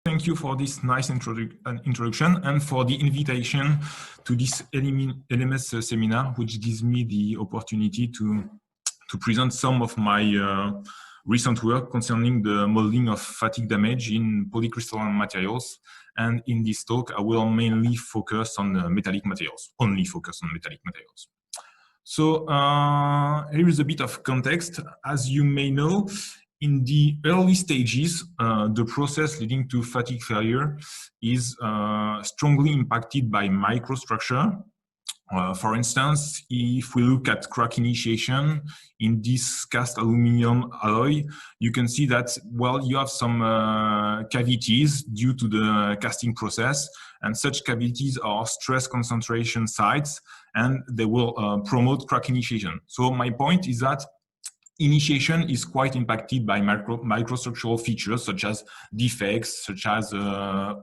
Thank you for this nice introduction and for the invitation to this LMS seminar, which gives me the opportunity to present some of my recent work concerning the modeling of fatigue damage in polycrystalline materials. And in this talk, I will mainly focus on metallic materials, only focus on metallic materials. So here is a bit of context. As you may know, in the early stages, the process leading to fatigue failure is strongly impacted by microstructure. For instance, if we look at crack initiation in this cast aluminum alloy, you can see that, well, you have some cavities due to the casting process, and such cavities are stress concentration sites, and they will promote crack initiation. So my point is that initiation is quite impacted by microstructural features such as defects, such as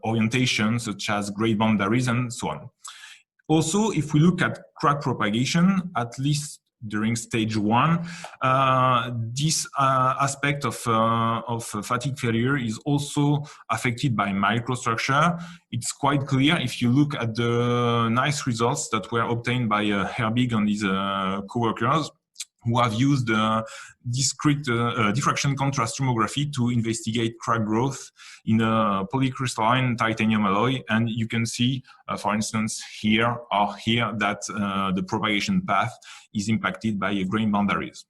orientation, such as grade boundaries, and so on. Also, if we look at crack propagation, at least during stage 1, this aspect of fatigue failure is also affected by microstructure. It's quite clear if you look at the nice results that were obtained by Herbig and his co-workers, who have used discrete diffraction contrast tomography to investigate crack growth in a polycrystalline titanium alloy. And you can see, for instance, here or here that the propagation path is impacted by grain boundaries.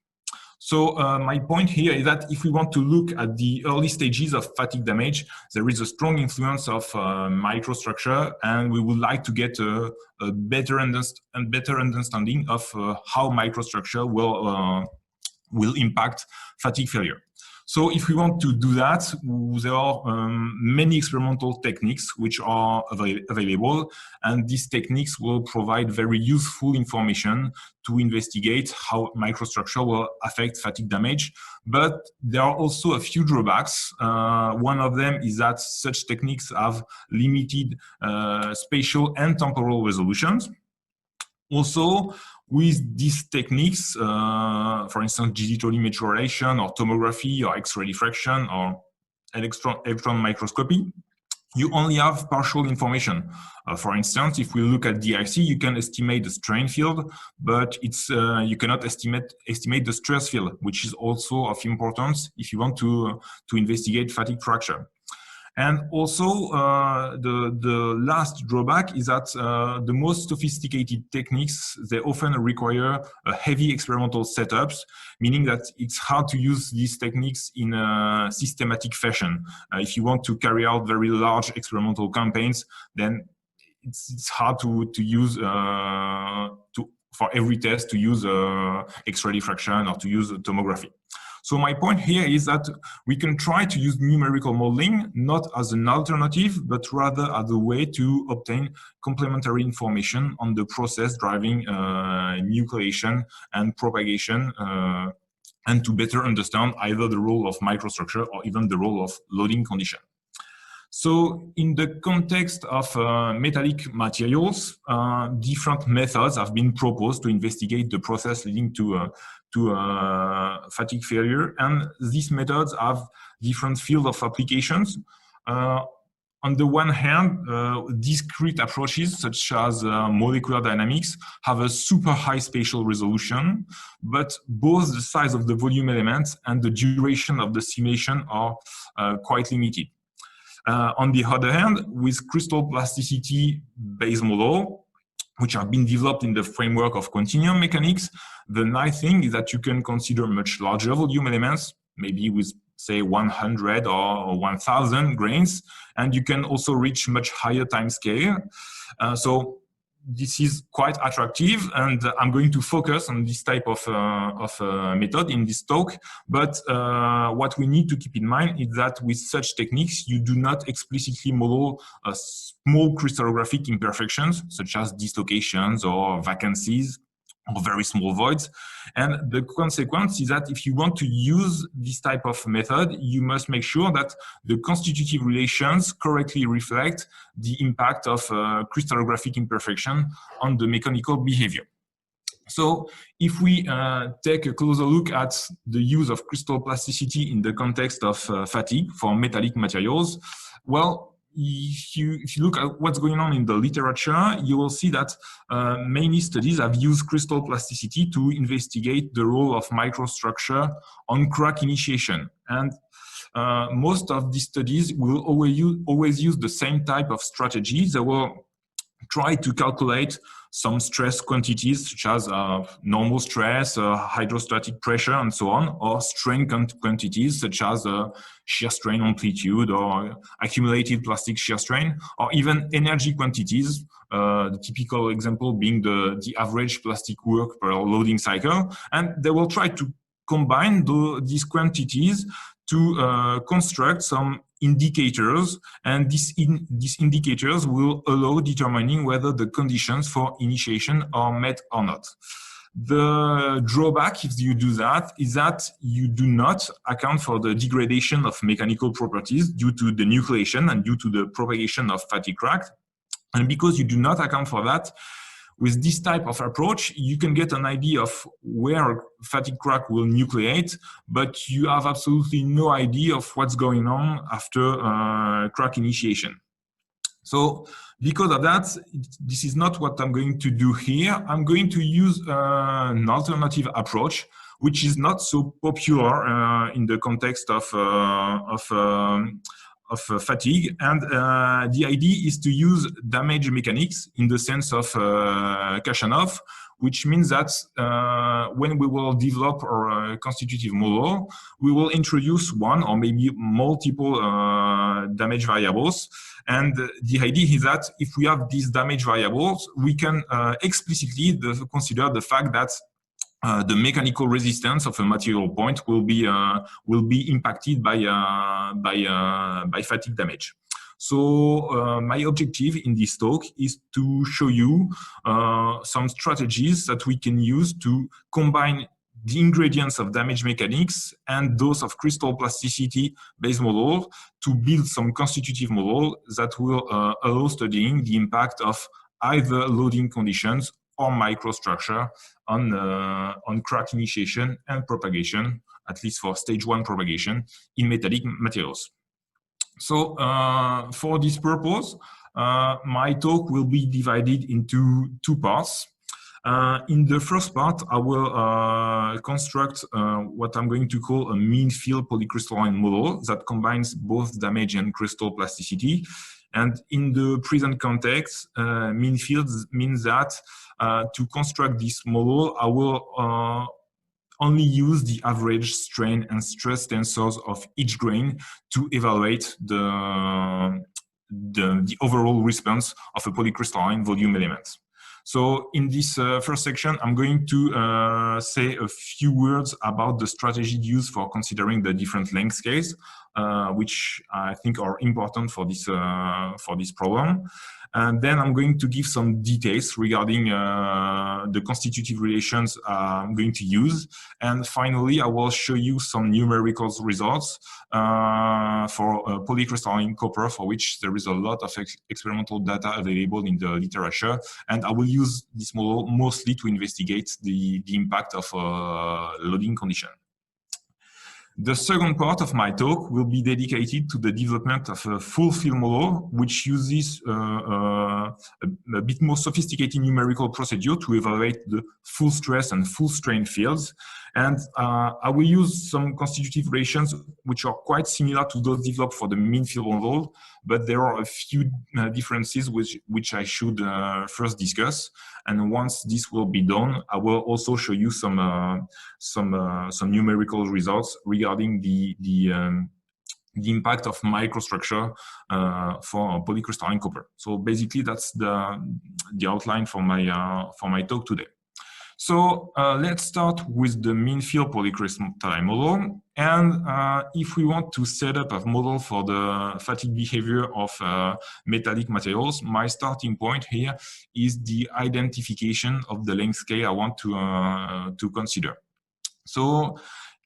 So my point here is that if we want to look at the early stages of fatigue damage, there is a strong influence of microstructure, and we would like to get a better understanding of how microstructure will impact fatigue failure. So if we want to do that, there are many experimental techniques which are available, and these techniques will provide very useful information to investigate how microstructure will affect fatigue damage. But there are also a few drawbacks. One of them is that such techniques have limited spatial and temporal resolutions. Also, with these techniques, for instance, digital image correlation or tomography or X-ray diffraction or electron microscopy, you only have partial information. For instance, if we look at DIC, you can estimate the strain field, but you cannot estimate the stress field, which is also of importance if you want to investigate fatigue fracture. And also, the last drawback is that the most sophisticated techniques, they often require heavy experimental setups, meaning that it's hard to use these techniques in a systematic fashion. If you want to carry out very large experimental campaigns, then it's hard to use for every test to use X-ray diffraction or to use tomography. So my point here is that we can try to use numerical modeling not as an alternative, but rather as a way to obtain complementary information on the process driving nucleation and propagation, and to better understand either the role of microstructure or even the role of loading condition. So in the context of metallic materials, different methods have been proposed to investigate the process leading to fatigue failure, and these methods have different fields of applications. On the one hand, discrete approaches such as molecular dynamics have a super high spatial resolution, but both the size of the volume elements and the duration of the simulation are quite limited. On the other hand, with crystal plasticity-based model, which have been developed in the framework of continuum mechanics, the nice thing is that you can consider much larger volume elements, maybe with, say, 100 or 1,000 grains, and you can also reach much higher time scale. So this is quite attractive, and I'm going to focus on this type of method in this talk. But what we need to keep in mind is that with such techniques, you do not explicitly model small crystallographic imperfections, such as dislocations or vacancies or very small voids. And the consequence is that if you want to use this type of method, you must make sure that the constitutive relations correctly reflect the impact of crystallographic imperfection on the mechanical behavior. So if we take a closer look at the use of crystal plasticity in the context of fatigue for metallic materials, well, if you look at what's going on in the literature, you will see that many studies have used crystal plasticity to investigate the role of microstructure on crack initiation. And most of these studies will always use the same type of strategies. They will try to calculate some stress quantities such as normal stress, hydrostatic pressure, and so on, or strain quantities such as shear strain amplitude or accumulated plastic shear strain, or even energy quantities, the typical example being the average plastic work per loading cycle. And they will try to combine these quantities to construct some indicators, and these indicators will allow determining whether the conditions for initiation are met or not. The drawback, if you do that, is that you do not account for the degradation of mechanical properties due to the nucleation and due to the propagation of fatigue crack. And because you do not account for that, with this type of approach, you can get an idea of where fatigue crack will nucleate, but you have absolutely no idea of what's going on after crack initiation. So because of that, this is not what I'm going to do here. I'm going to use an alternative approach, which is not so popular in the context of fatigue, and the idea is to use damage mechanics in the sense of Khachanov, which means that when we will develop our constitutive model, we will introduce one or maybe multiple damage variables. And the idea is that if we have these damage variables, we can explicitly consider the fact that the mechanical resistance of a material point will be impacted by fatigue damage. So my objective in this talk is to show you some strategies that we can use to combine the ingredients of damage mechanics and those of crystal plasticity based model to build some constitutive model that will allow studying the impact of either loading conditions or microstructure on crack initiation and propagation, at least for stage 1 propagation in metallic materials. So for this purpose, my talk will be divided into 2 parts. In the first part, I will construct what I'm going to call a mean field polycrystalline model that combines both damage and crystal plasticity. And in the present context, mean fields means that to construct this model, I will only use the average strain and stress tensors of each grain to evaluate the overall response of a polycrystalline volume element. So in this first section, I'm going to say a few words about the strategy used for considering the different length scales, which I think are important for this problem. And then I'm going to give some details regarding the constitutive relations I'm going to use. And finally, I will show you some numerical results for polycrystalline copper, for which there is a lot of experimental data available in the literature. And I will use this model mostly to investigate the impact of loading condition. The second part of my talk will be dedicated to the development of a full field model, which uses a bit more sophisticated numerical procedure to evaluate the full stress and full strain fields. And I will use some constitutive relations which are quite similar to those developed for the mean field model, but there are a few differences which I should first discuss. And once this will be done, I will also show you some numerical results regarding the impact of microstructure for polycrystalline copper. So basically, that's the outline for my talk today. So let's start with the mean field polycrystalline model. And if we want to set up a model for the fatigue behavior of metallic materials, my starting point here is the identification of the length scale I want to consider. So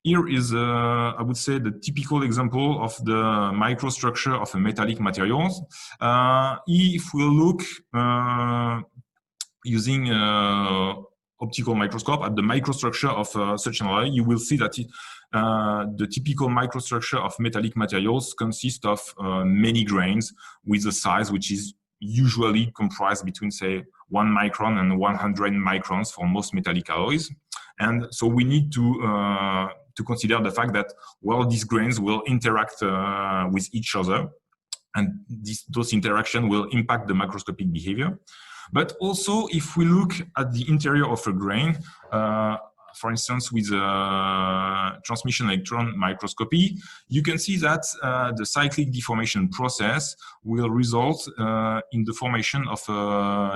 here is, I would say, the typical example of the microstructure of a metallic materials. If we look using optical microscope at the microstructure of such an alloy, you will see that the typical microstructure of metallic materials consists of many grains with a size which is usually comprised between, say, 1 micron and 100 microns for most metallic alloys. And so we need to consider the fact that, well, these grains will interact with each other, and those interactions will impact the macroscopic behavior. But also, if we look at the interior of a grain, for instance, with transmission electron microscopy, you can see that the cyclic deformation process will result in the formation of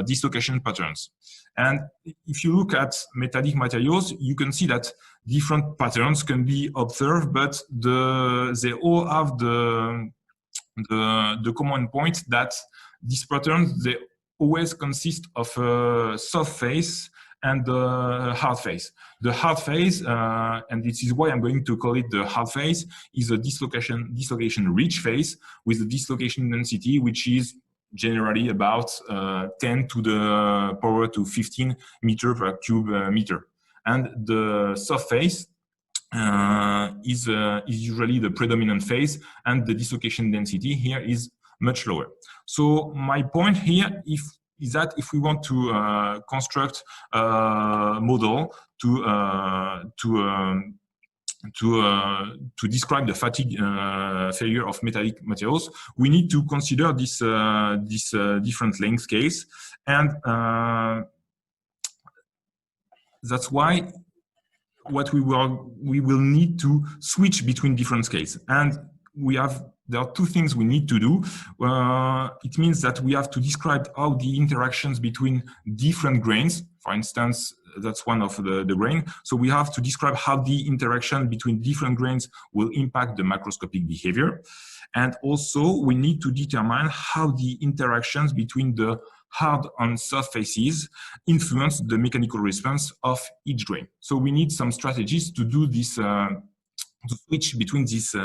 dislocation patterns. And if you look at metallic materials, you can see that different patterns can be observed, but they all have the common point that these patterns, they always consist of a soft phase and the hard phase. The hard phase, and this is why I'm going to call it the hard phase, is a dislocation rich phase with a dislocation density which is generally about 10 to the power to 15 meter per cube meter. And the soft phase is usually the predominant phase, and the dislocation density here is much lower. So my point here is that if we want to construct a model to describe the fatigue failure of metallic materials, we need to consider this different length scales, and that's why we will need to switch between different scales. And there are two things we need to do. It means that we have to describe how the interactions between different grains, for instance, that's one of the grain. So we have to describe how the interaction between different grains will impact the macroscopic behavior. And also we need to determine how the interactions between the hard and soft faces influence the mechanical response of each grain. So we need some strategies to do this, to switch between these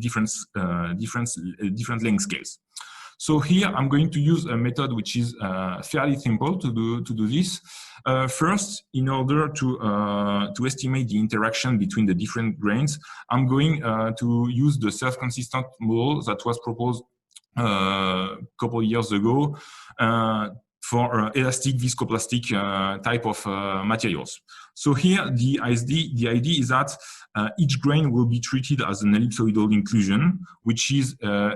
different length scales. So here I'm going to use a method which is fairly simple to do this. First, in order to estimate the interaction between the different grains, I'm going to use the self-consistent model that was proposed a couple of years ago for elastic viscoplastic type of materials. So here the idea is that each grain will be treated as an ellipsoidal inclusion, which is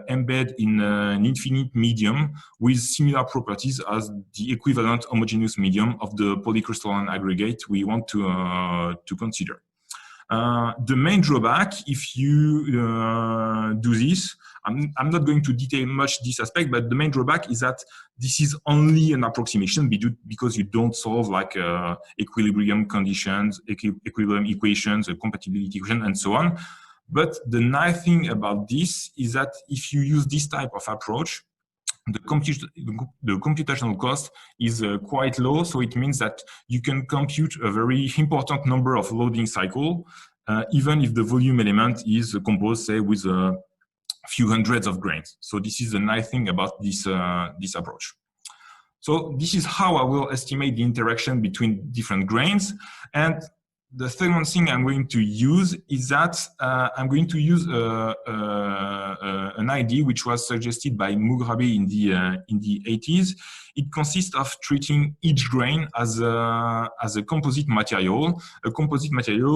embedded in an infinite medium with similar properties as the equivalent homogeneous medium of the polycrystalline aggregate we want to consider. The main drawback, if you do this, I'm not going to detail much this aspect, but the main drawback is that this is only an approximation because you don't solve like equilibrium conditions, equilibrium equations, compatibility equation, and so on. But the nice thing about this is that if you use this type of approach, the computational cost is quite low, so it means that you can compute a very important number of loading cycles, even if the volume element is composed, say, with a few hundreds of grains. So this is the nice thing about this approach. So this is how I will estimate the interaction between different grains. And the second thing I'm going to use is that I'm going to use an idea which was suggested by Mughrabi in the 80s. It consists of treating each grain as a composite material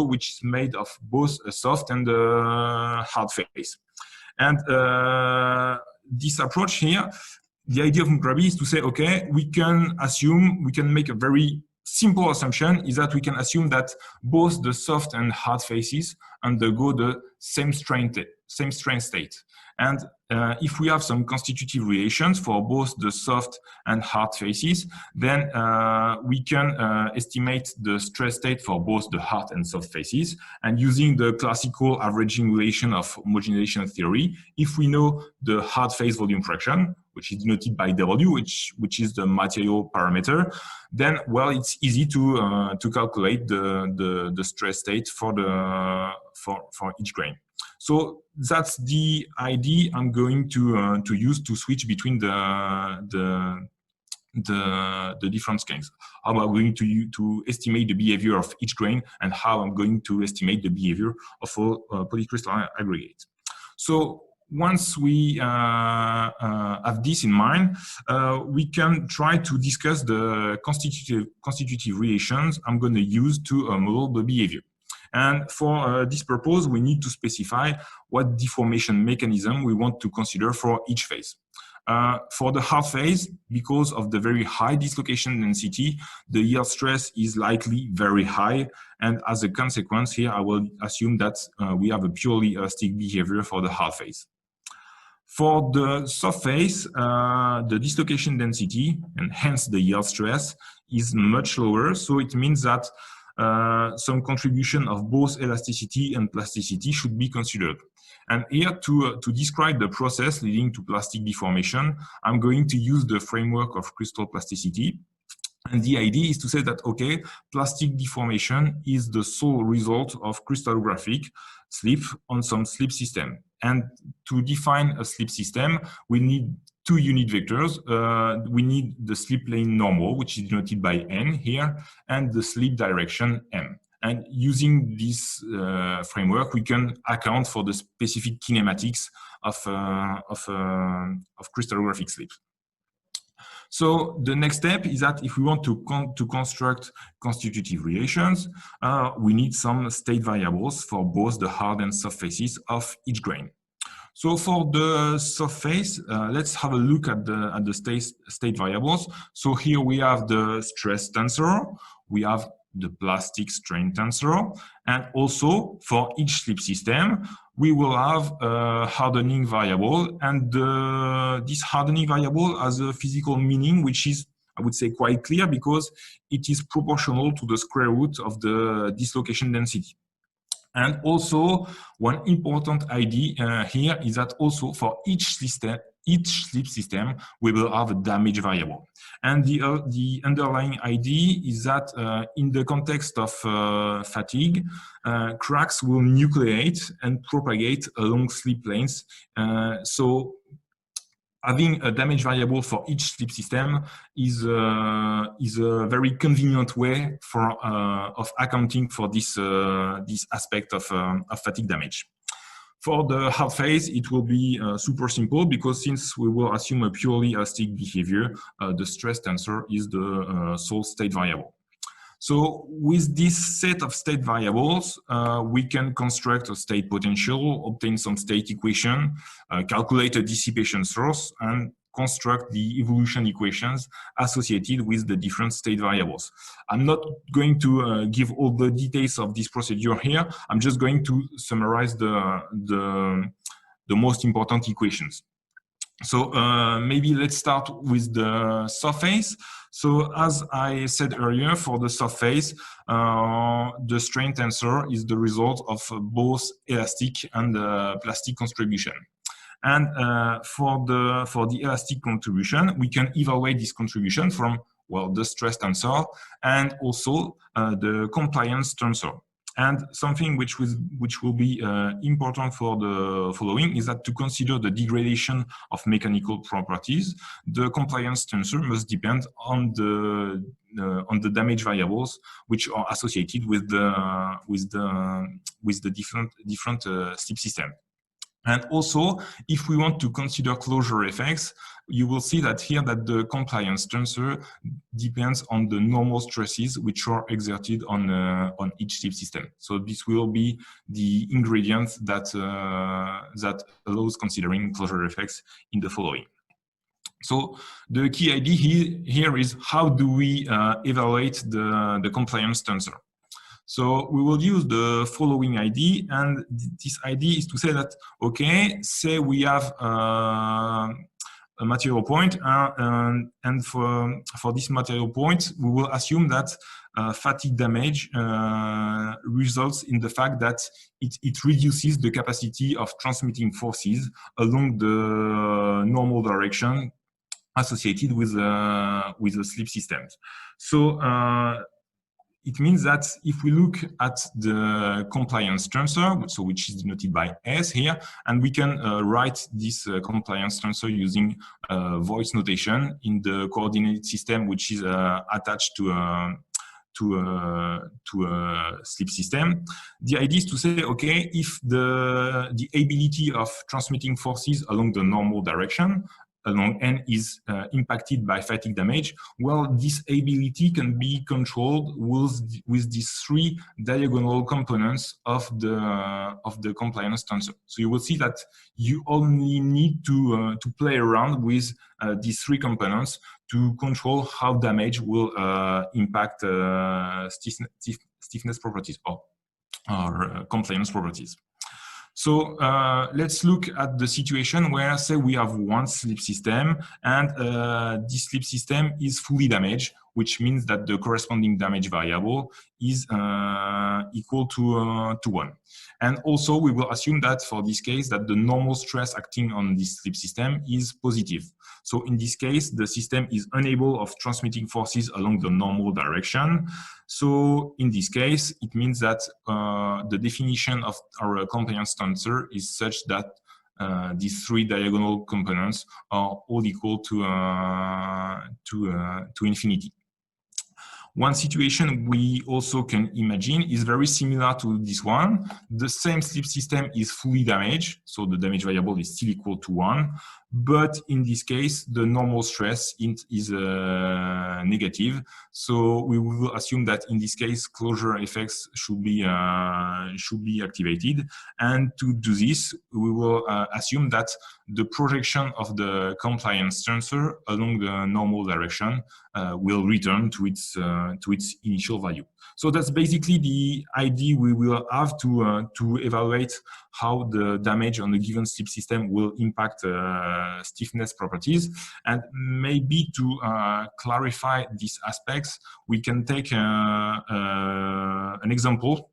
which is made of both a soft and a hard phase. And this approach here, the idea of Mughrabi is to say, okay, we can make a very simple assumption is that we can assume that both the soft and hard faces undergo the same strain state. And if we have some constitutive relations for both the soft and hard faces, then we can estimate the stress state for both the hard and soft faces. And using the classical averaging relation of homogenization theory, if we know the hard phase volume fraction, which is denoted by W, which is the material parameter, then, well, it's easy to calculate the stress state for each grain. So that's the idea I'm going to use to switch between the the different skanks. How am I going to estimate the behavior of each grain, and how I'm going to estimate the behavior of all polycrystalline aggregates. So once we have this in mind, we can try to discuss the constitutive relations I'm going to use to model the behavior. And for this purpose, we need to specify what deformation mechanism we want to consider for each phase. For the half phase, because of the very high dislocation density, the yield stress is likely very high. And as a consequence here, I will assume that we have a purely elastic behavior for the half phase. For the soft phase, the dislocation density, and hence the yield stress, is much lower. So it means that some contribution of both elasticity and plasticity should be considered. And here to describe the process leading to plastic deformation, I'm going to use the framework of crystal plasticity. And the idea is to say that, okay, plastic deformation is the sole result of crystallographic slip on some slip system. And to define a slip system, we need two unit vectors. We need the slip plane normal, which is denoted by n here, and the slip direction m. And using this framework, we can account for the specific kinematics of crystallographic slips. So the next step is that if we want to construct constitutive relations, we need some state variables for both the hard and soft faces of each grain. So for the soft phase, let's have a look at the state variables. So here we have the stress tensor, we have the plastic strain tensor, and also for each slip system, we will have a hardening variable, and this hardening variable has a physical meaning, which is, I would say, quite clear because it is proportional to the square root of the dislocation density. And also, one important idea here is that also for each slip system, we will have a damage variable. And the underlying idea is that in the context of fatigue, cracks will nucleate and propagate along slip planes. So having a damage variable for each slip system is a very convenient way of accounting for this aspect of fatigue damage. For the half phase, it will be super simple because since we will assume a purely elastic behavior, the stress tensor is the sole state variable. So with this set of state variables, we can construct a state potential, obtain some state equation, calculate a dissipation source, and construct the evolution equations associated with the different state variables. I'm not going to give all the details of this procedure here. I'm just going to summarize the most important equations. So maybe let's start with the soft phase. So as I said earlier, for the soft phase, the strain tensor is the result of both elastic and plastic contribution. And for the elastic contribution, we can evaluate this contribution from, well, the stress tensor and also the compliance tensor. And something which will be important for the following is that to consider the degradation of mechanical properties, the compliance tensor must depend on the damage variables which are associated with the different slip system. And also, if we want to consider closure effects, you will see that here that the compliance tensor depends on the normal stresses which are exerted on each slip system. So this will be the ingredient that allows considering closure effects in the following. So the key idea here is how do we evaluate the compliance tensor? So we will use the following idea, and this idea is to say that, okay, say we have a material point, and for this material point, we will assume that fatigue damage results in the fact that it reduces the capacity of transmitting forces along the normal direction associated with the slip systems. So it means that if we look at the compliance tensor, so which is denoted by S here, and we can write this compliance tensor using voice notation in the coordinate system, which is attached to a sleep system. The idea is to say, okay, if the ability of transmitting forces along the normal direction along N is impacted by fatigue damage, well, this ability can be controlled with these three diagonal components of the compliance tensor. So you will see that you only need to play around with these three components to control how damage will impact stiffness properties or compliance properties. So let's look at the situation where, say, we have one sleep system and this sleep system is fully damaged, which means that the corresponding damage variable is equal to 1. And also we will assume that for this case that the normal stress acting on this sleep system is positive. So in this case, the system is unable of transmitting forces along the normal direction. So in this case, it means that the definition of our compliance tensor is such that these three diagonal components are all equal to infinity. One situation we also can imagine is very similar to this one. The same sleep system is fully damaged, so the damage variable is still equal to 1. But in this case, the normal stress is negative. So we will assume that in this case, closure effects should be activated. And to do this, we will assume that the projection of the compliance tensor along the normal direction will return to its initial value. So that's basically the idea we will have to evaluate how the damage on a given sleep system will impact stiffness properties. And maybe to clarify these aspects, we can take an example.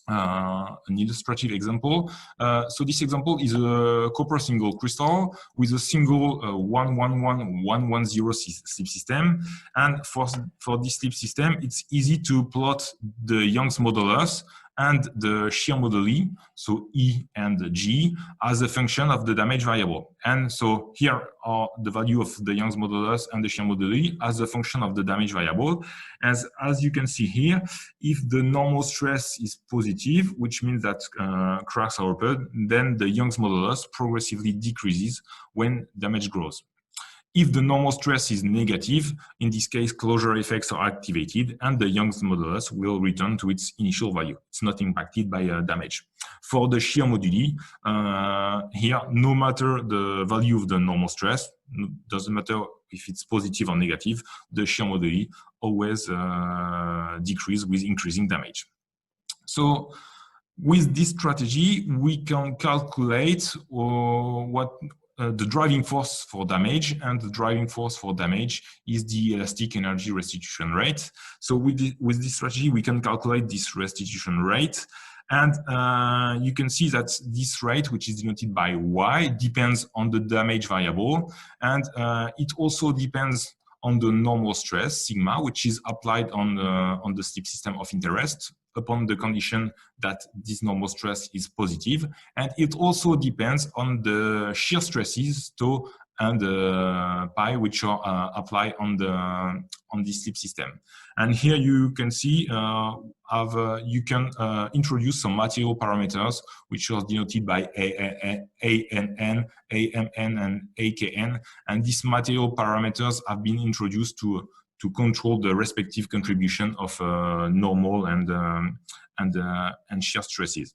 An illustrative example. So this example is a copper single crystal with a single 111-110 sleep system. And for this sleep system, it's easy to plot the Young's modulus and the shear moduli, so E and G, as a function of the damage variable. And so here are the value of the Young's modulus and the shear moduli as a function of the damage variable. As you can see here, if the normal stress is positive, which means that cracks are open, then the Young's modulus progressively decreases when damage grows. If the normal stress is negative, in this case, closure effects are activated and the Young's modulus will return to its initial value. It's not impacted by damage. For the shear moduli, here, no matter the value of the normal stress, doesn't matter if it's positive or negative, the shear moduli always decrease with increasing damage. So with this strategy, we can calculate what the driving force for damage, and the driving force for damage is the elastic energy restitution rate. So with this strategy, we can calculate this restitution rate. And you can see that this rate, which is denoted by Y, depends on the damage variable. And it also depends on the normal stress, sigma, which is applied on the sleep system of interest upon the condition that this normal stress is positive. And it also depends on the shear stresses, tau and pi, which are applied on the sleep system. And here you can see you can introduce some material parameters, which are denoted by ANN, AMN, and AKN. And these material parameters have been introduced to control the respective contribution of normal and shear stresses.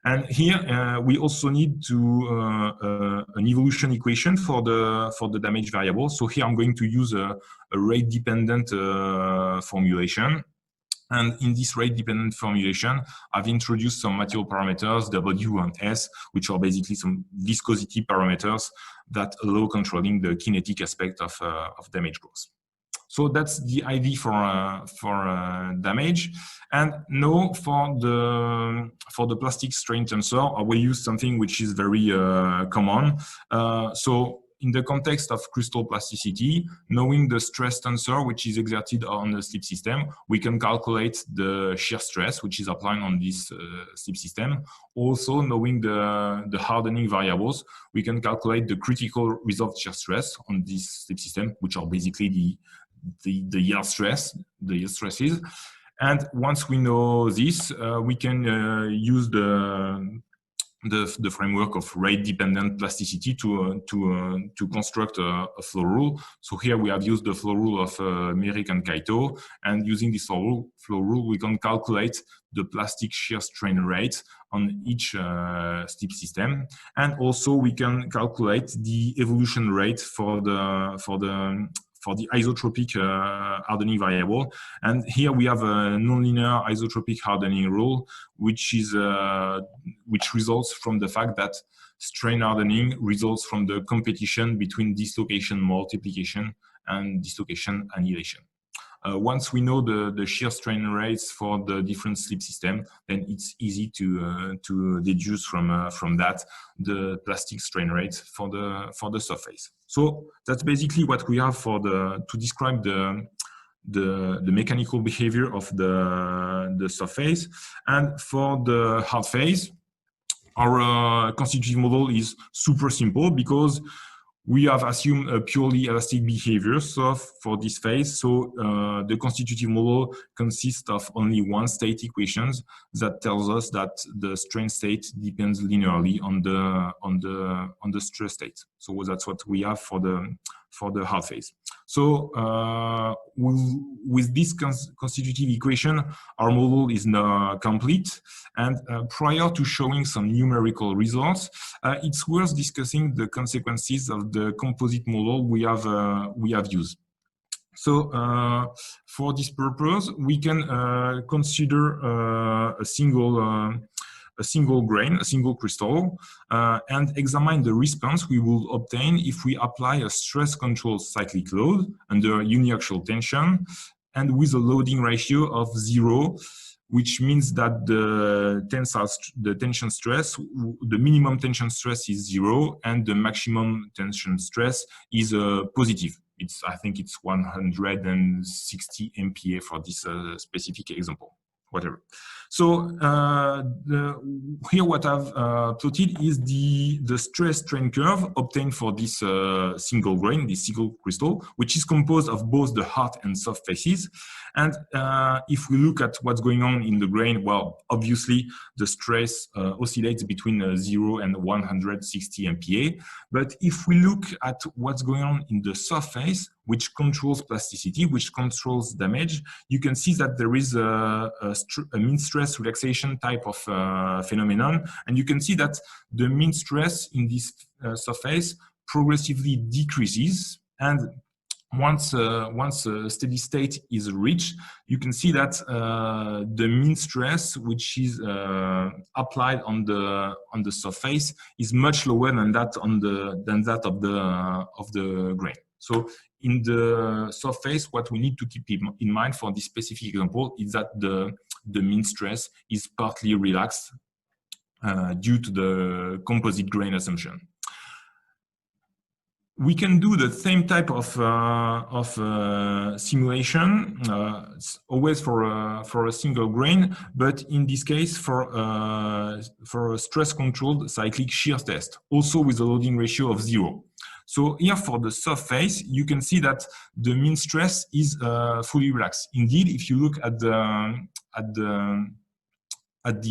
And here we also need an evolution equation for the damage variable. So here I'm going to use a rate-dependent formulation. And in this rate-dependent formulation, I've introduced some material parameters, W and S, which are basically some viscosity parameters that allow controlling the kinetic aspect of damage growth. So that's the idea for damage. And now for the plastic strain tensor, I will use something which is very common. So the context of crystal plasticity, knowing the stress tensor which is exerted on the slip system, we can calculate the shear stress which is applying on this slip system. Also, knowing the hardening variables, we can calculate the critical resolved shear stress on this slip system, which are basically the yield stresses. And once we know this, we can use the framework of rate-dependent plasticity to construct a flow rule. So here we have used the flow rule of Merrick and Kaito, and using this flow rule, we can calculate the plastic shear strain rate on each slip system, and also we can calculate the evolution rate for the isotropic hardening variable. And here we have a nonlinear isotropic hardening rule, which results from the fact that strain hardening results from the competition between dislocation multiplication and dislocation annihilation. Once we know the shear strain rates for the different slip system, then it's easy to deduce from that the plastic strain rate for the surface. So that's basically what we have to describe the mechanical behavior of the surface. And for the hard phase, our constitutive model is super simple because we have assumed a purely elastic behavior for this phase. So the constitutive model consists of only one state equations that tells us that the strain state depends linearly on the stress state. So that's what we have for the hard phase. So with this constitutive equation, our model is now complete. And prior to showing some numerical results, it's worth discussing the consequences of the composite model we have used. So for this purpose, we can consider a single grain, a single crystal, and examine the response we will obtain if we apply a stress-controlled cyclic load under uniaxial tension and with a loading ratio of 0, which means that the tension stress, the minimum tension stress is 0 and the maximum tension stress is positive. I think it's 160 MPa for this specific example. Whatever. So here what I've plotted is the stress strain curve obtained for this single grain, this single crystal, which is composed of both the hard and soft faces. And if we look at what's going on in the grain, well, obviously the stress oscillates between 0 and 160 MPa. But if we look at what's going on in the soft face, which controls plasticity, which controls damage, you can see that there is a mean stress relaxation type of phenomenon. And you can see that the mean stress in this surface progressively decreases. And once a steady state is reached, you can see that the mean stress which is applied on the surface is much lower than that of the grain. So in the surface, what we need to keep in mind for this specific example is that the mean stress is partly relaxed due to the composite grain assumption. We can do the same type of simulation, always for a single grain, but in this case for a stress-controlled cyclic shear test, also with a loading ratio of 0. So here for the surface, you can see that the mean stress is fully relaxed. Indeed, if you look at the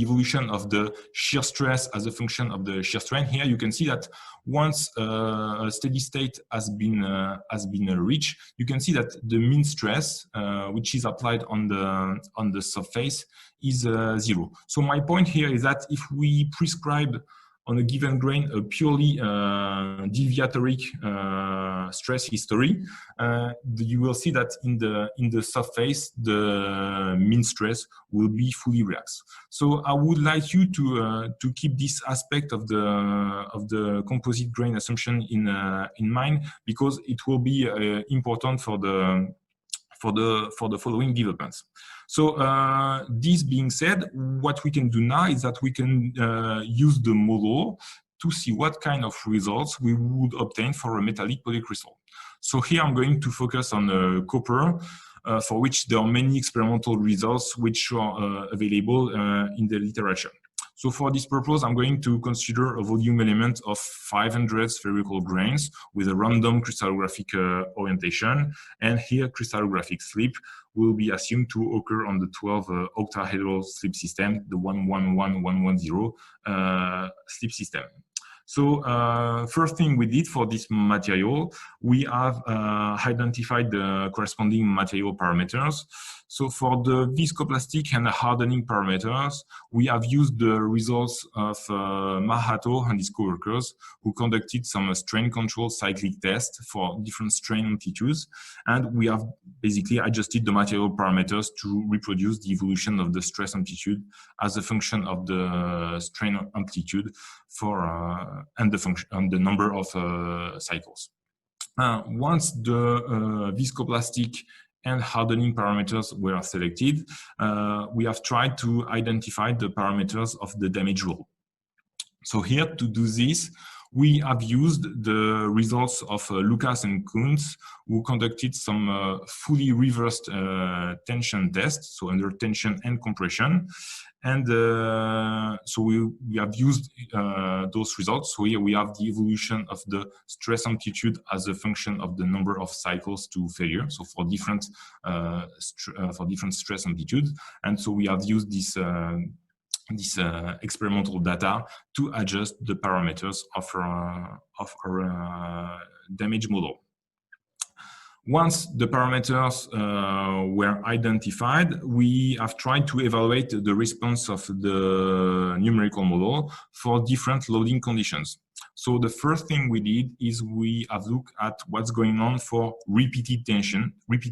evolution of the shear stress as a function of the shear strain, here you can see that once a steady state has been reached, you can see that the mean stress, which is applied on the surface, is 0. So my point here is that if we prescribe on a given grain a purely deviatoric stress history, you will see that in the surface the mean stress will be fully relaxed. So I would like you to keep this aspect of the composite grain assumption in mind, because it will be important for the following developments. So this being said, what we can do now is that we can use the model to see what kind of results we would obtain for a metallic polycrystal. So here I'm going to focus on copper, for which there are many experimental results which are available in the literature. So for this purpose, I'm going to consider a volume element of 500 spherical grains with a random crystallographic orientation. And here crystallographic slip will be assumed to occur on the 12 octahedral slip system, the 111110 slip system. So first thing we did for this material, we have identified the corresponding material parameters. So for the viscoplastic and hardening parameters, we have used the results of Mahato and his co-workers who conducted some strain control cyclic tests for different strain amplitudes. And we have basically adjusted the material parameters to reproduce the evolution of the stress amplitude as a function of the strain amplitude for and the function and the number of cycles. Once the viscoplastic and hardening parameters were selected, we have tried to identify the parameters of the damage rule. So here, to do this, we have used the results of Lucas and Kunz, who conducted some fully reversed tension tests, so under tension and compression. And so we have used those results. So here we have the evolution of the stress amplitude as a function of the number of cycles to failure. So for different stress amplitudes, and so we have used this experimental data to adjust the parameters of our damage model. Once the parameters were identified, we have tried to evaluate the response of the numerical model for different loading conditions. So the first thing we did is we have looked at what's going on for repeated tension, which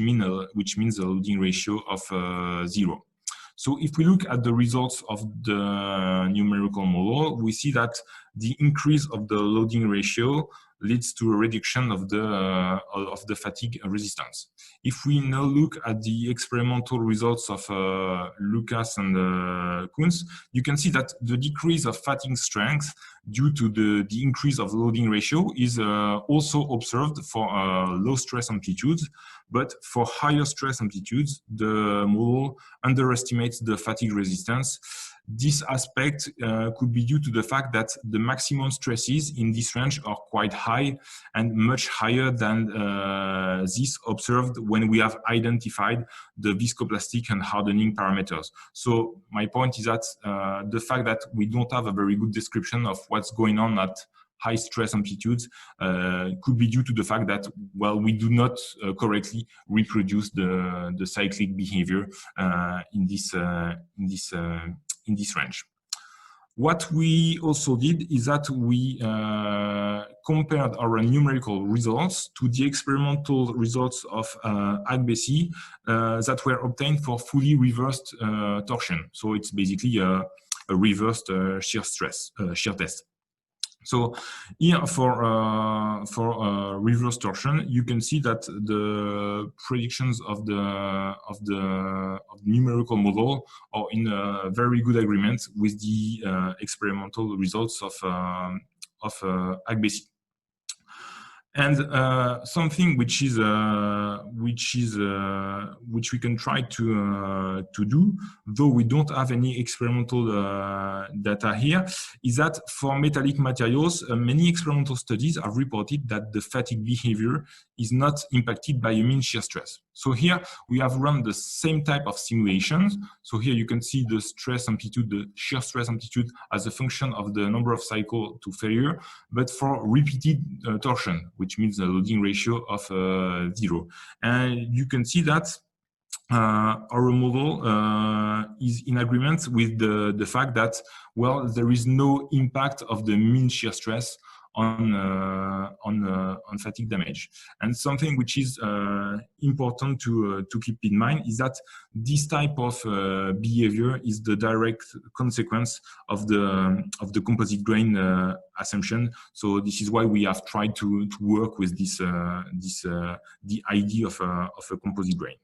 means a loading ratio of 0. So if we look at the results of the numerical model, we see that the increase of the loading ratio leads to a reduction of the fatigue resistance. If we now look at the experimental results of Lucas and Kunz, you can see that the decrease of fatigue strength due to the increase of loading ratio is also observed for low stress amplitudes, but for higher stress amplitudes, the model underestimates the fatigue resistance. This aspect could be due to the fact that the maximum stresses in this range are quite high and much higher than this observed when we have identified the viscoplastic and hardening parameters. So my point is that the fact that we don't have a very good description of what's going on at high stress amplitudes could be due to the fact that, well, we do not correctly reproduce the cyclic behavior in this range. What we also did is that we compared our numerical results to the experimental results of Agbesi that were obtained for fully reversed torsion. So it's basically a reversed shear test. So here for reverse torsion, you can see that the predictions of the numerical model are in a very good agreement with the experimental results of Agbesi. And something which we can try to do, though we don't have any experimental data here, is that for metallic materials, many experimental studies have reported that the fatigue behavior is not impacted by a mean shear stress. So here we have run the same type of simulations. So here you can see the stress amplitude, the shear stress amplitude as a function of the number of cycles to failure, but for repeated torsion, which means a loading ratio of 0. And you can see that our model is in agreement with the fact that, well, there is no impact of the mean shear stress on fatigue damage. And something which is important to keep in mind is that this type of behavior is the direct consequence of the composite grain assumption. So this is why we have tried to work with the idea of a composite grain.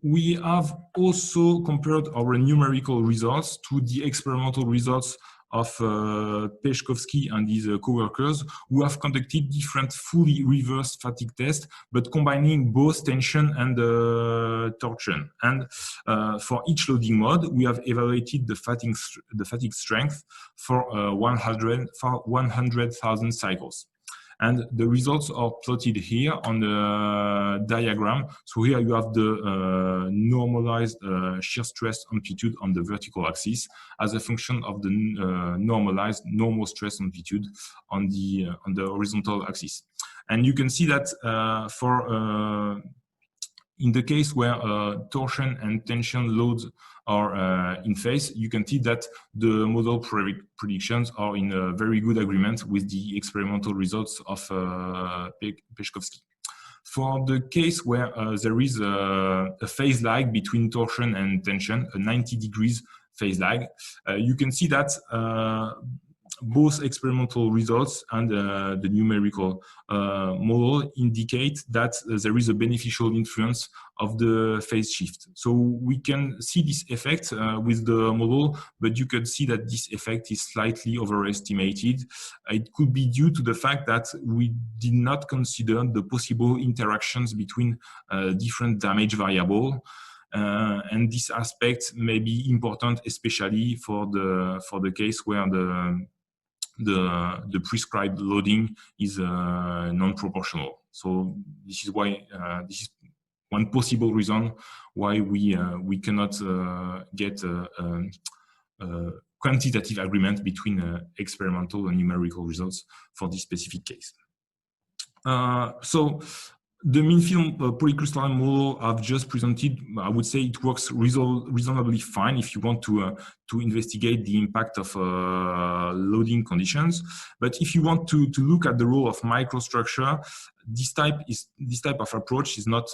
We have also compared our numerical results to the experimental results of Peszkowski and his co-workers, who have conducted different fully reverse fatigue tests, but combining both tension and torsion. And for each loading mode, we have evaluated the fatigue strength for 100,000 cycles. And the results are plotted here on the diagram. So here you have the normalized shear stress amplitude on the vertical axis as a function of the normalized normal stress amplitude on the horizontal axis. And you can see that in the case where torsion and tension loads are in phase, you can see that the model predictions are in a very good agreement with the experimental results of Peszkowski. For the case where there is a phase lag between torsion and tension, a 90 degrees phase lag, you can see that both experimental results and the numerical model indicate that there is a beneficial influence of the phase shift. So we can see this effect with the model, but you can see that this effect is slightly overestimated. It could be due to the fact that we did not consider the possible interactions between different damage variables. And this aspect may be important, especially for the case where the prescribed loading is non-proportional. So this is why this is one possible reason why we cannot get quantitative agreement between experimental and numerical results for this specific case. So the mean film polycrystalline model I've just presented, I would say it works reasonably fine if you want to investigate the impact of loading conditions. But if you want to look at the role of microstructure, this type of approach is not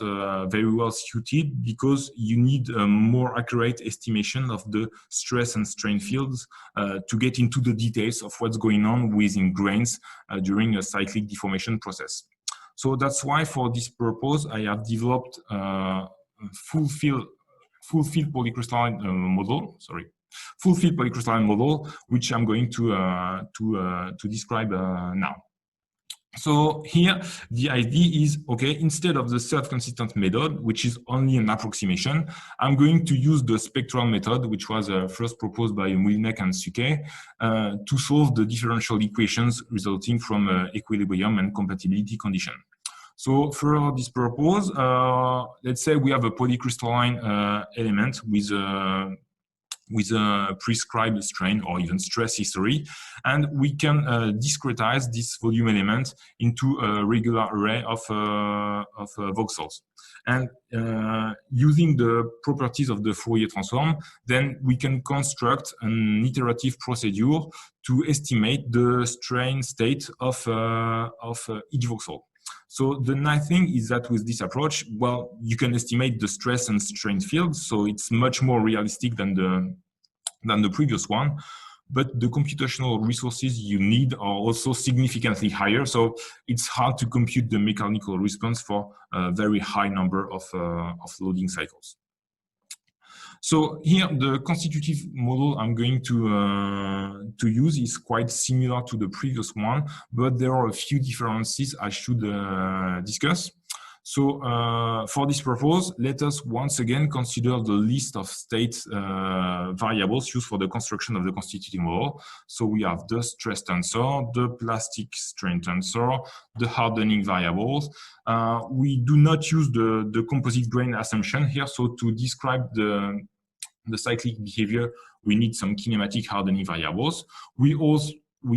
very well suited, because you need a more accurate estimation of the stress and strain fields to get into the details of what's going on within grains during a cyclic deformation process. So that's why, for this purpose, I have developed a full field polycrystalline model. Full field polycrystalline model, which I'm going to describe now. So here, the idea is, okay, instead of the self-consistent method, which is only an approximation, I'm going to use the spectral method, which was first proposed by Moulinex and Suquet, to solve the differential equations resulting from equilibrium and compatibility condition. So for this purpose, let's say we have a polycrystalline element with a prescribed strain or even stress history, and we can discretize this volume element into a regular array of voxels. And using the properties of the Fourier transform, then we can construct an iterative procedure to estimate the strain state of each voxel. So the nice thing is that with this approach, well, you can estimate the stress and strain fields, so it's much more realistic than the previous one. But the computational resources you need are also significantly higher, so it's hard to compute the mechanical response for a very high number of loading cycles. So here, the constitutive model I'm going to use is quite similar to the previous one, but there are a few differences I should discuss. So for this purpose, let us once again consider the list of state variables used for the construction of the constitutive model. So we have the stress tensor, the plastic strain tensor, the hardening variables. We do not use the composite grain assumption here. So to describe the cyclic behavior, we need some kinematic hardening variables. We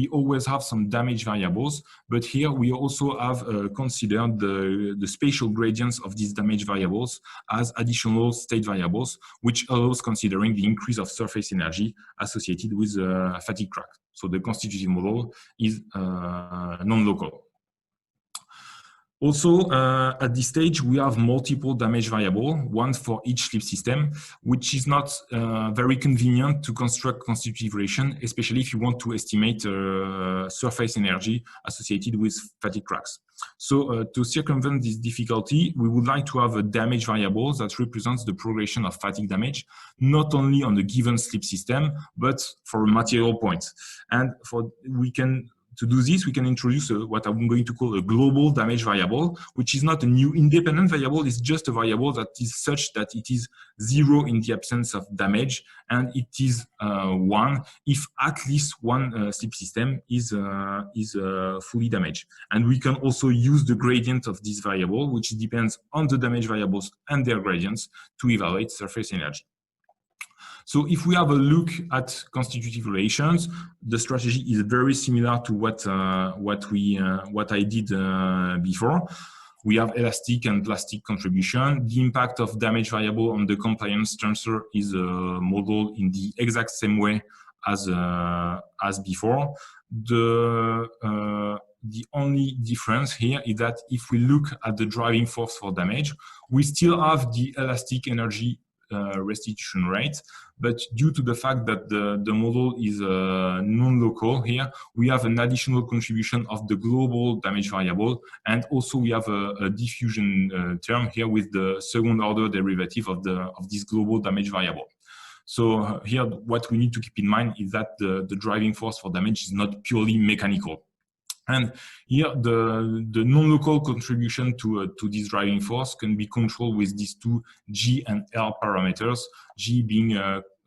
always have some damage variables, but here we also have considered the spatial gradients of these damage variables as additional state variables, which allows considering the increase of surface energy associated with fatigue crack. So the constitutive model is non-local. Also, at this stage, we have multiple damage variables, one for each slip system, which is not very convenient to construct constitutive relation, especially if you want to estimate surface energy associated with fatigue cracks. So to circumvent this difficulty, we would like to have a damage variable that represents the progression of fatigue damage, not only on the given slip system, but for a material point. And to do this, we can introduce what I'm going to call a global damage variable, which is not a new independent variable. It's just a variable that is such that it is 0 in the absence of damage, and it is 1 if at least one slip system is fully damaged. And we can also use the gradient of this variable, which depends on the damage variables and their gradients, to evaluate surface energy. So if we have a look at constitutive relations, the strategy is very similar to what I did before. We have elastic and plastic contribution. The impact of damage variable on the compliance tensor is modeled in the exact same way as before. The only difference here is that if we look at the driving force for damage, we still have the elastic energy restitution rate, but due to the fact that the model is non-local here, we have an additional contribution of the global damage variable, and also we have a diffusion term here with the second order derivative of this global damage variable. So here, what we need to keep in mind is that the driving force for damage is not purely mechanical. And here, the non-local contribution to this driving force can be controlled with these two G and L parameters, G being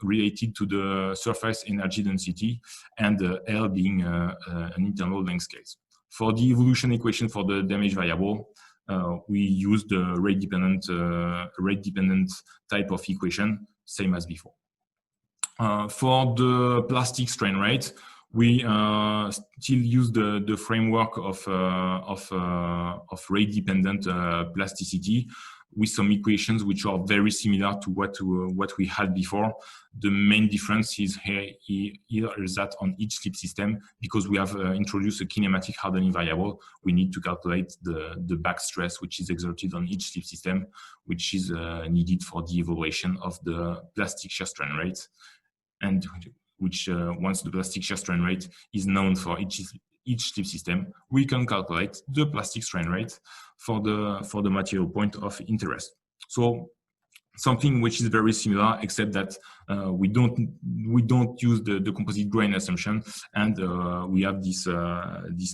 related to the surface energy density, and L being an internal length scale. For the evolution equation for the damage variable, we use the rate-dependent type of equation, same as before. For the plastic strain rate, we still use the framework of rate-dependent plasticity with some equations which are very similar to what we had before. The main difference is here is that on each slip system, because we have introduced a kinematic hardening variable, we need to calculate the back stress which is exerted on each slip system, which is needed for the evaluation of the plastic shear strain rate, and which once the plastic shear strain rate is known for each slip system, we can calculate the plastic strain rate for the material point of interest. So something which is very similar, except that we don't use the composite grain assumption, and we have this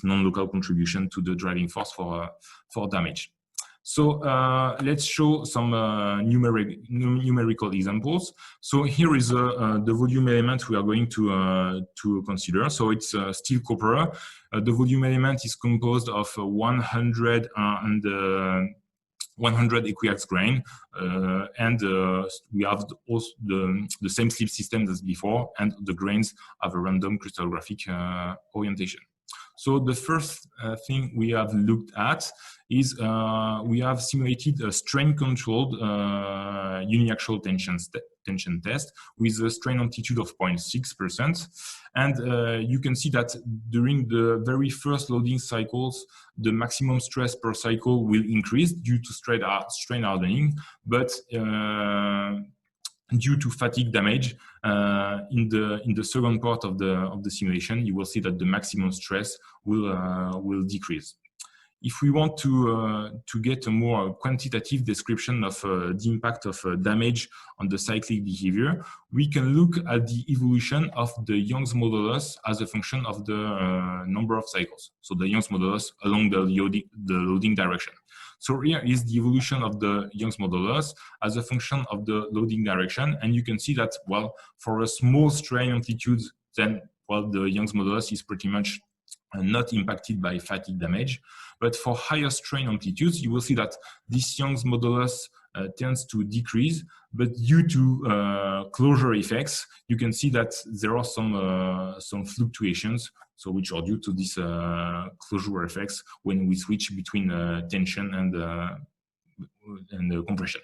non-local contribution to the driving force for damage. So let's show some numerical examples. So here is the volume element we are going to consider. So it's steel copper. The volume element is composed of 100 equiax grain, and we have also the same slip system as before, and the grains have a random crystallographic orientation. So the first thing we have looked at is we have simulated a strain-controlled uniaxial tension test with a strain amplitude of 0.6%. And you can see that during the very first loading cycles, the maximum stress per cycle will increase due to strain hardening, but due to fatigue damage, in the second part of the simulation, you will see that the maximum stress will decrease. If we want to get a more quantitative description of the impact of damage on the cyclic behavior, we can look at the evolution of the Young's modulus as a function of the number of cycles. So the Young's modulus along the loading direction. So here is the evolution of the Young's modulus as a function of the loading direction. And you can see that, well, for a small strain amplitude, then, well, the Young's modulus is pretty much not impacted by fatigue damage. But for higher strain amplitudes, you will see that this Young's modulus tends to decrease, but due to closure effects, you can see that there are some fluctuations, so which are due to these closure effects when we switch between tension and compression.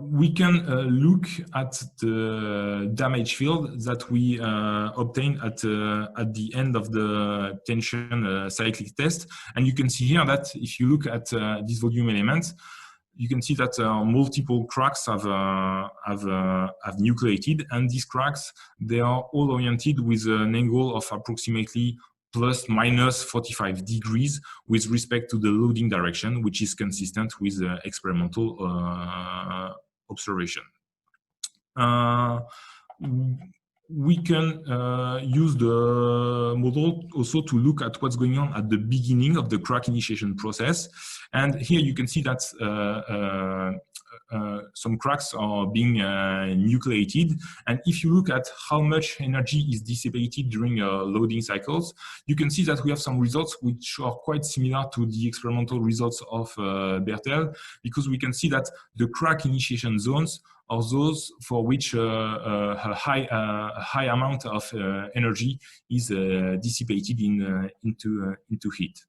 We can look at the damage field that we obtain at the end of the tension cyclic test. And you can see here that if you look at these volume elements, you can see that multiple cracks have nucleated, and these cracks, they are all oriented with an angle of approximately plus minus 45 degrees with respect to the loading direction, which is consistent with experimental observation. We can use the model also to look at what's going on at the beginning of the crack initiation process. And here you can see that some cracks are being nucleated. And if you look at how much energy is dissipated during loading cycles, you can see that we have some results which are quite similar to the experimental results of Bertel, because we can see that the crack initiation zones are those for which a high amount of energy is dissipated into heat.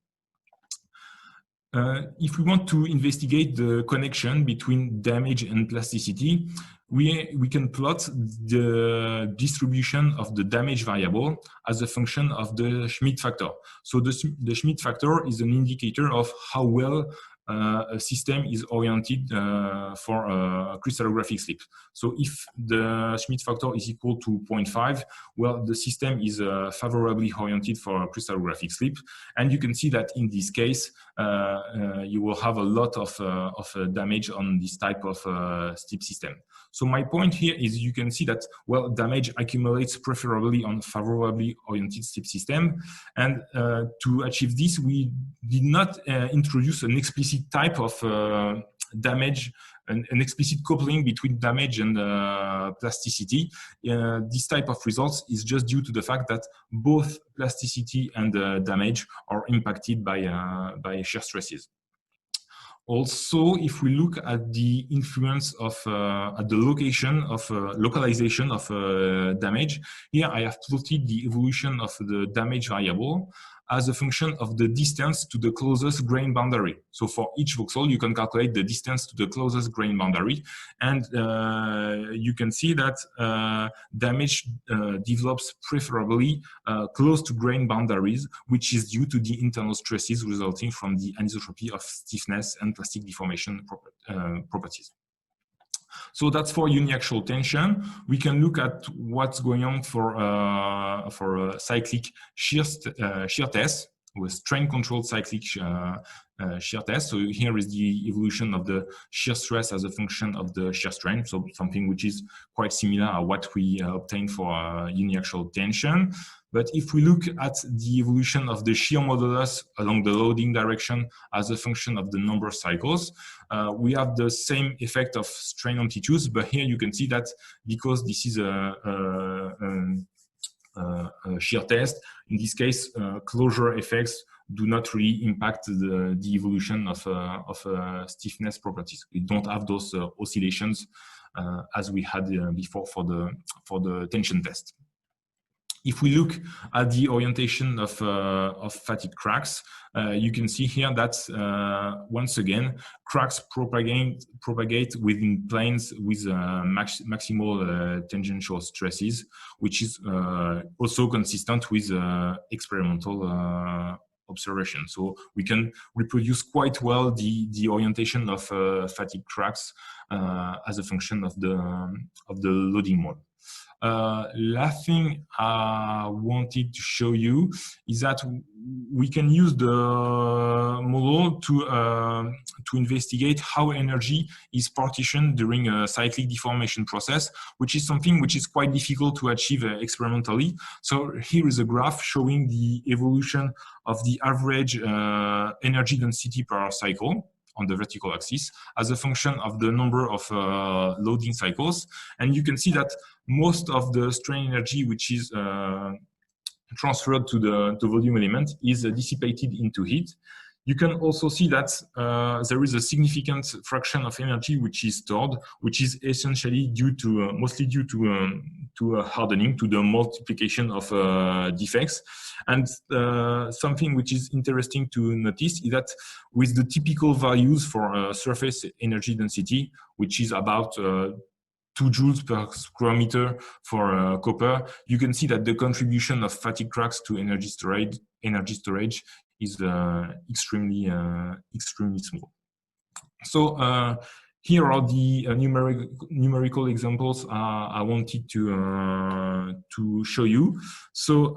If we want to investigate the connection between damage and plasticity, we can plot the distribution of the damage variable as a function of the Schmidt factor. So the Schmidt factor is an indicator of how well a system is oriented for crystallographic slip. So if the Schmidt factor is equal to 0.5, well, the system is favorably oriented for crystallographic slip. And you can see that in this case, you will have a lot of damage on this type of slip system. So my point here is you can see that, well, damage accumulates preferably on favorably oriented slip system. And to achieve this, we did not introduce an explicit type of damage, an explicit coupling between damage and plasticity. This type of results is just due to the fact that both plasticity and damage are impacted by shear stresses. Also, if we look at the influence of at the localization of damage, here I have plotted the evolution of the damage variable as a function of the distance to the closest grain boundary. So for each voxel, you can calculate the distance to the closest grain boundary, and you can see that damage develops preferably close to grain boundaries, which is due to the internal stresses resulting from the anisotropy of stiffness and plastic deformation properties. So that's for uniaxial tension. We can look at what's going on for cyclic shear test with strain-controlled cyclic shear test. So here is the evolution of the shear stress as a function of the shear strain. So something which is quite similar to what we obtain for uniaxial tension. But if we look at the evolution of the shear modulus along the loading direction as a function of the number of cycles, we have the same effect of strain amplitudes. But here you can see that because this is a shear test, in this case, closure effects do not really impact the evolution of stiffness properties. We don't have those oscillations as we had before for the tension test. If we look at the orientation of fatigue cracks, you can see here that once again, cracks propagate within planes with maximal tangential stresses, which is also consistent with experimental observation. So we can reproduce quite well the orientation of fatigue cracks as a function of the loading mode. Last thing I wanted to show you is that we can use the model to investigate how energy is partitioned during a cyclic deformation process, which is something which is quite difficult to achieve experimentally. So here is a graph showing the evolution of the average energy density per cycle on the vertical axis as a function of the number of loading cycles. And you can see that most of the strain energy which is transferred to the volume element is dissipated into heat. You can also see that there is a significant fraction of energy which is stored, which is essentially due to mostly due to hardening, to the multiplication of defects. And something which is interesting to notice is that with the typical values for surface energy density, which is about 2 joules per square meter for copper, you can see that the contribution of fatigue cracks to energy storage is extremely small. So here are the numerical examples I wanted to show you. So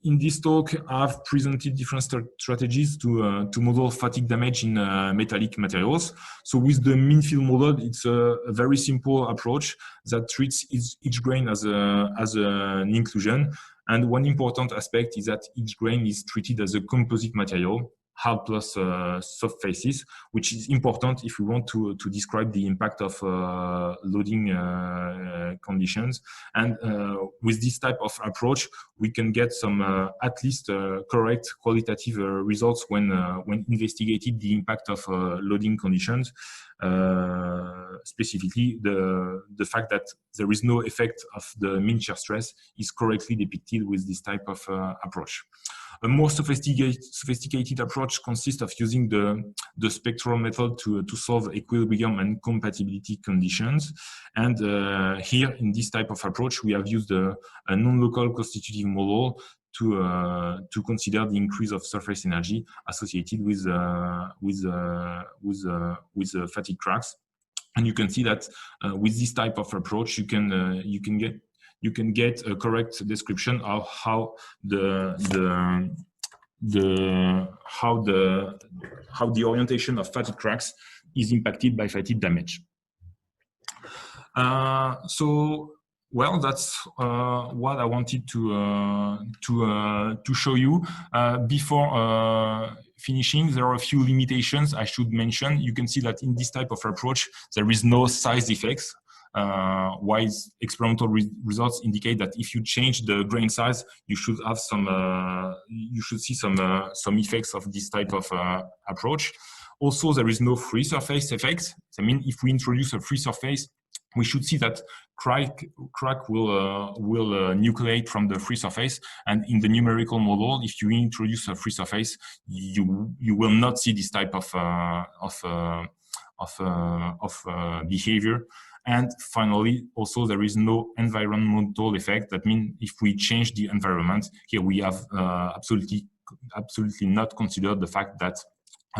in this talk, I've presented different strategies to model fatigue damage in metallic materials. So with the mean field model, it's a very simple approach that treats each grain as an inclusion. And one important aspect is that each grain is treated as a composite material, hard plus soft faces, which is important if we want to describe the impact of loading conditions. And with this type of approach, we can get some at least correct qualitative results when investigated the impact of loading conditions. Specifically, the fact that there is no effect of the mean shear stress is correctly depicted with this type of approach. A more sophisticated approach consists of using the spectral method to solve equilibrium and compatibility conditions. And here, in this type of approach, we have used a non-local constitutive model to consider the increase of surface energy associated with fatigue cracks. And you can see that with this type of approach, you can get a correct description of how the orientation of fatigue cracks is impacted by fatigue damage. Well, that's what I wanted to show you. Before finishing, there are a few limitations I should mention. You can see that in this type of approach, there is no size effects. While experimental results indicate that if you change the grain size, you should have you should see some effects of this type of approach. Also, there is no free surface effects. I mean, if we introduce a free surface, we should see that crack will nucleate from the free surface, and in the numerical model, if you introduce a free surface, you will not see this type of behavior. And finally, also there is no environmental effect. That means if we change the environment, here we have absolutely not considered the fact that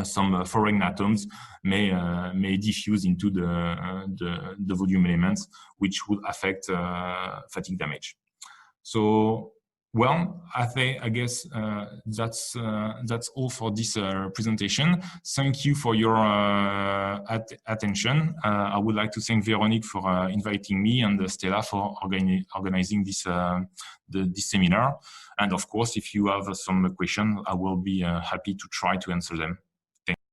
some foreign atoms may diffuse into the volume elements, which would affect fatigue damage. So, well, I guess that's all for this presentation. Thank you for your attention. I would like to thank Véronique for inviting me and Stella for organizing this this seminar. And of course, if you have some questions, I will be happy to try to answer them.